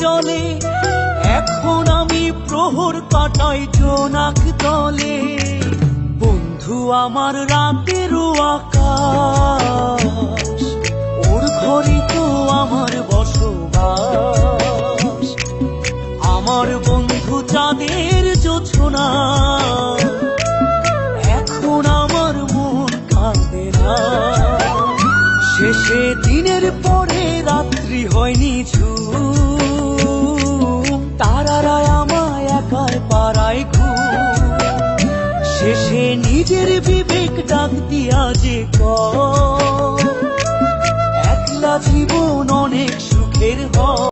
জলে, এখন আমি প্রহর কাটাই জোনাক তলে। বন্ধু আমার রাতেরও আকাশ, ওর ঘরে তো আমার বসবাস। আমার বন্ধু চাঁদের জোছনা, এখন আমার মন কাঁদে না। শেষে দিনের পরে রাত্রি হয়নি ঝুম, তারারা আমায় একাই পাড়ায় ঘুম। শেষে নিজের বিবেক ডাক দিয়া যে একলা জীবন অনেক সুখের হয়।